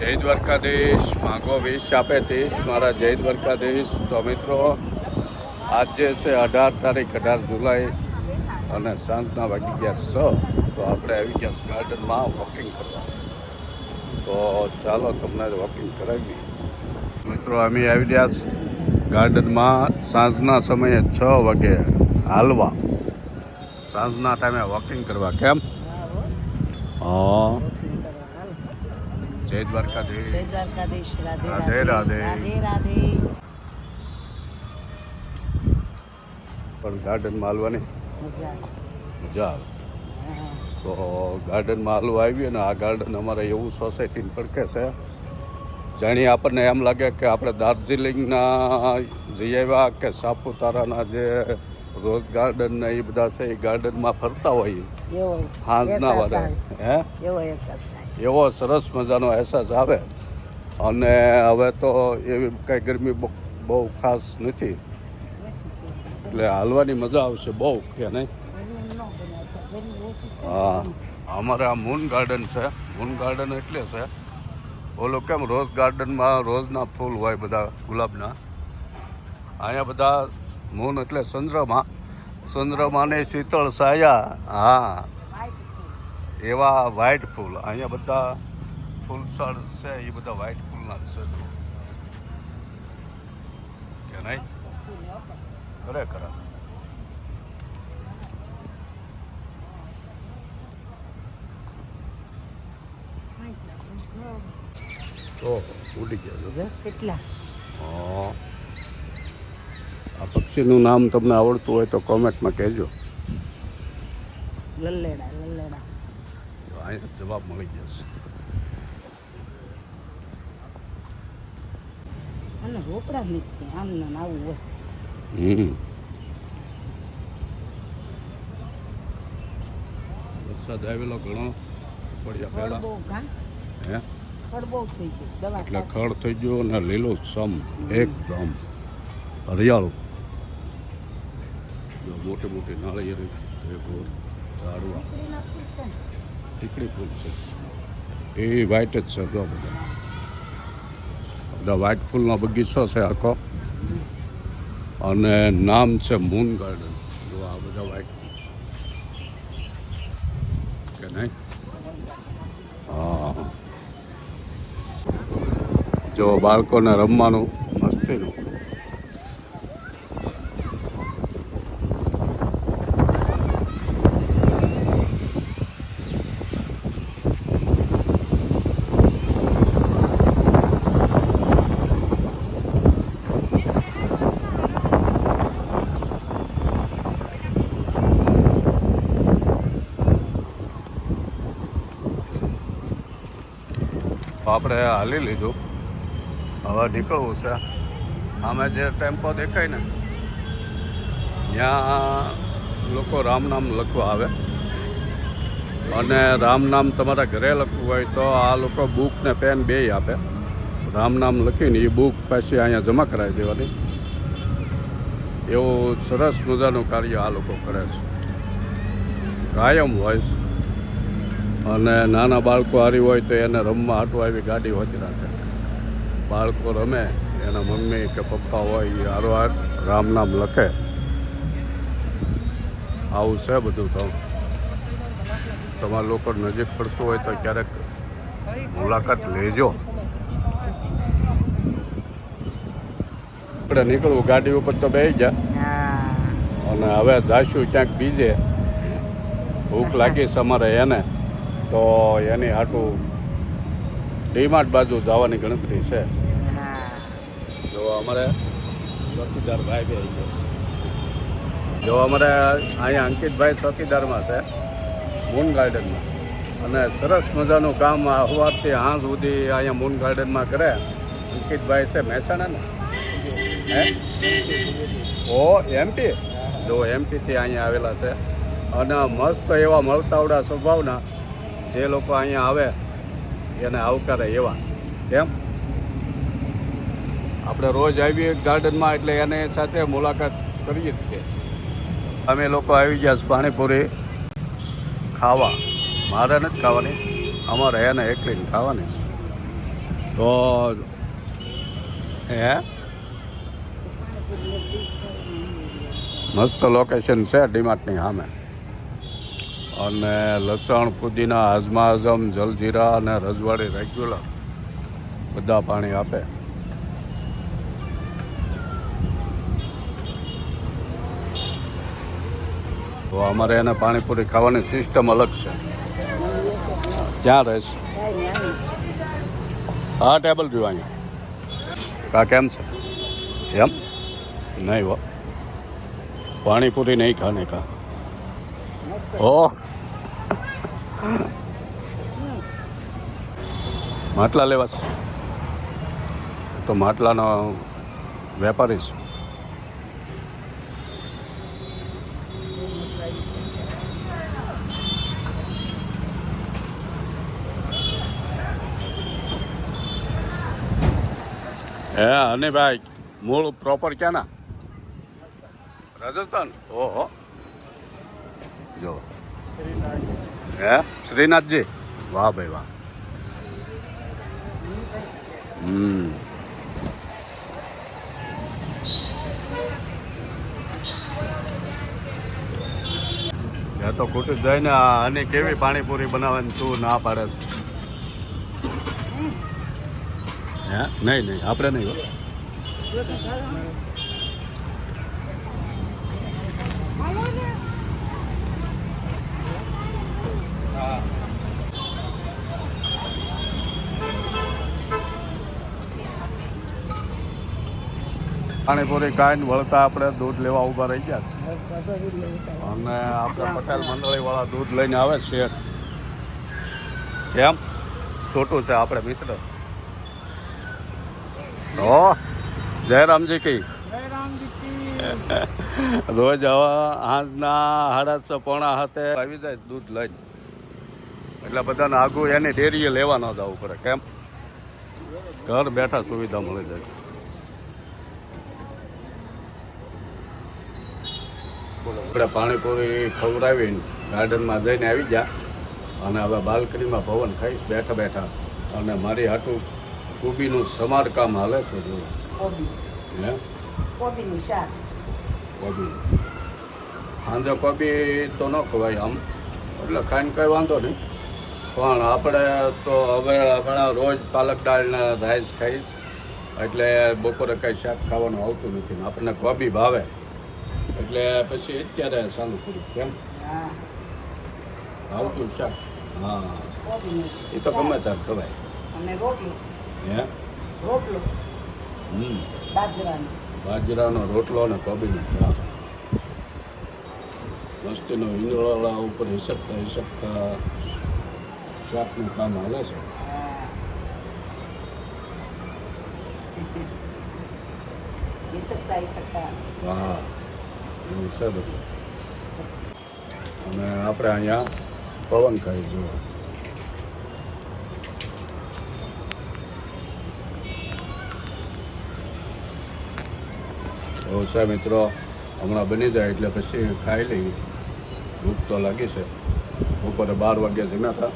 જય દ્વારકાધીશ, માગો વિશ આપે ત્રીસ, મારા જય દ્વારકાધીશ. તો મિત્રો, આજ જે છે 18 તારીખ 18 જુલાઈ અને સાંજના વાગી ગયા 6, તો આપણે આવી ગયા ગાર્ડનમાં વોકિંગ કરવા. તો ચાલો તમને વોકિંગ કરાવી. મિત્રો, અમે આવી ગયા ગાર્ડનમાં સાંજના સમયે 6 વાગે હાલવા, સાંજના ટાઈમે વોકિંગ કરવા. કેમ? હા, જય દ્વારકાધીશ. જય દ્વારકાધીશ. રાધે રાધે. પણ ગાર્ડનમાં હાલવાની મજા આવે. તો ગાર્ડનમાં હાલવા આવીએ ને, આ ગાર્ડન અમારે એવું સોસાયટીને પડકે છે, જાણી આપણને એમ લાગે કે આપણે દાર્જિલિંગના જઈ આવ્યા કે સાપુતારાના જે રોઝ ગાર્ડન ને એ બધા છે, એ ગાર્ડનમાં ફરતા હોઈએ સાંજના વારે. એવો સરસ મજાનો અહેસાસ આવે. અને હવે તો એવી કાંઈ ગરમી બહુ ખાસ નથી, એટલે હાલવાની મજા આવશે બહુ, કે નહીં? હા, અમારે આ મૂન ગાર્ડન છે. મૂન ગાર્ડન એટલે છે ઓલો કેમ રોઝ ગાર્ડનમાં રોઝના ફૂલ હોય બધા ગુલાબના, અહીંયા બધા મૂન એટલે ચંદ્રમાની શીતળ છાયા. હા, એવા વ્હાઈટ ફૂલ અહીંયા બધા ફૂલછડ છે, એ બધા વ્હાઈટ ફૂલના છે, કે નહીં? ખરેખર તો ઉડી ગયા કેટલા. આ પક્ષીનું નામ તમને આવડતું હોય તો કોમેન્ટમાં કહેજો. લલ્લેડા અહીંયા જવાબ મળી જશે. અને રોકડા નથી આમ ના આવું હોય. વરસાદ આવેલો ઘણો પડ્યા પહેલા, હે ખડ બહુ થઈ ગયું, એટલે ખડ થઈ ગયું ને લીલું સમ એકદમ હરિયાળું. મોટી મોટી નાળિયેરી ઝાડવા, ટીકડી ફૂલ છે, એ વ્હાઈટ જ છે. જો બધા વ્હાઈટ ફૂલનો બગીચો છે આખો, અને નામ છે મૂન ગાર્ડન. જો આ બધા વ્હાઈટ ફૂલ છે, કે નહીં? હા, જો બાળકોને રમવાનું મસ્તીનું. આપણે હાલી લીધું, હવે નીકળવું છે. આમે જે ટેમ્પો દેખાય ને, ત્યાં લોકો રામ નામ લખવા આવે, અને રામ નામ તમારા ઘરે લખવું હોય તો આ લોકો બુક ને પેન બેય આપે. રામ નામ લખીને એ બુક પાછી અહીંયા જમા કરાવી દેવાની. એવું સરસ મજાનું કાર્ય આ લોકો કરે છે, કાયમ હોય. અને નાના બાળકો હારી હોય તો એને રમવા હાટું આવી ગાડી હોતી રાખે. બાળકો રમે, એના મમ્મી કે પપ્પા હોય એ હારો હાર રામ નામ લખે. આવું છે બધું. તો તમારા લોકો નજીક પડતું હોય તો ક્યારેક મુલાકાત લેજો. આપણે નીકળવું, ગાડી ઉપર તો બેસી ગયા, અને હવે જાશું ક્યાંક બીજે. ભૂખ લાગી છે અમારે એને, તો એની હાટું ડીમાર્ટ બાજુ જવાની ગણતરી છે. જો અમારે ચોકીદાર ભાઈ બી આવી ગયા. જો અમારે અહીંયા અંકિતભાઈ ચોકીદારમાં છે મૂન ગાર્ડનમાં, અને સરસ મજાનું કામ સવારથી સાંજ સુધી અહીંયા મૂન ગાર્ડનમાં કરે. અંકિતભાઈ છે મહેસાણાના, હે ઓ એમપી. જો એમપીથી અહીંયા આવેલા છે, અને મસ્ત એવા મળતાવડા સ્વભાવના જે લોકો અહીંયા આવે એને આવકારે એવા. કેમ? આપણે રોજ આવીએ ગાર્ડનમાં, એટલે એને સાથે મુલાકાત કરીએ જ છે. અમે લોકો આવી ગયા પાણીપુરી ખાવા. મારે નથી ખાવાની, અમારે એને એકલીને ખાવાની છે. તો હે મસ્ત લોકેશન છે ડીમાર્ટની સામે. અને લસણ, પુદીના, હાજમા આઝમ, જલજીરા અને રજવાડી રેગ્યુલર બધા પાણી આપે. તો અમારે એને પાણીપુરી ખાવાની સિસ્ટમ અલગ છે. ક્યાં રહેશે? હા, ટેબલ જોયું અહીંયા. કા કેમ છે? એમ નહીં હો, પાણીપુરી નહીં ખાને કા. ઓ માટલા લેવા છે તો માટલાનો વેપારી છે. હે અને ભાઈ મૂળ પ્રોપર ક્યાંના? રાજસ્થાન. ઓહો, જો હે શ્રીનાથજી, વાહ ભાઈ વાહ. ત્યાં તો ખોટું જ જાય ને. આની કેવી પાણીપુરી બનાવવાની તું ના પાડે છે? હે નહીં નહીં, આપણે નહીં હો. પાણીપુરી ખાઈને વળતા આપણે દૂધ લેવા ઊભા રહી ગયા છે. અને આપણે પટેલ મંડળીવાળા દૂધ લઈને આવે છે. કેમ છોટું છે આપણે મિત્ર. ઓ જયરામજી કી રોજ હવે આંજના 6:30 આવી જાય દૂધ લઈને. એટલે બધાને આગું એની ડેરીએ લેવા ન જવું પડે. કેમ ઘર બેઠા સુવિધા મળી જાય. આપણે પાણીપુરી ખવડાવીને ગાર્ડનમાં જઈને આવી ગયા. અને હવે બાલ્કનીમાં પવન ખાઈશ બેઠા બેઠા. અને મારી હાટું કોબીનું સમારકામ હાલે છે. જો હે કોબીનું શાક. કોબી સાંજે કોબી તો ન ખવાય આમ, એટલે ખાઈને કંઈ વાંધો નહીં. પણ આપણે તો હવે હમણાં રોજ પાલક દાળને રાઈસ ખાઈશ. એટલે બપોરે કંઈ શાક ખાવાનું આવતું નથી. આપણને કોબી ભાવે એટલે પછી અત્યારે ચાલુ કર્યું. કેમ આવતું શાક? હા, એ તો ગમે ત્યારે ખવાય. અને રોટલો. હે રોટલો બાજરાનો. બાજરાનો રોટલો અને કોબીનું શાક. મસ્તીનો ઈંડળા ઉપર હિસકતા શાકનું કામ હાલે છે. હા, એવું છે બધું. અને આપણે અહીંયા પવન ખાઈ જુઓ. એવું છે મિત્રો. હમણાં બની જાય એટલે પછી ખાઈ લઈએ. ભૂખ તો લાગી છે. બપોરે 12 વાગ્યા જમ્યા હતા.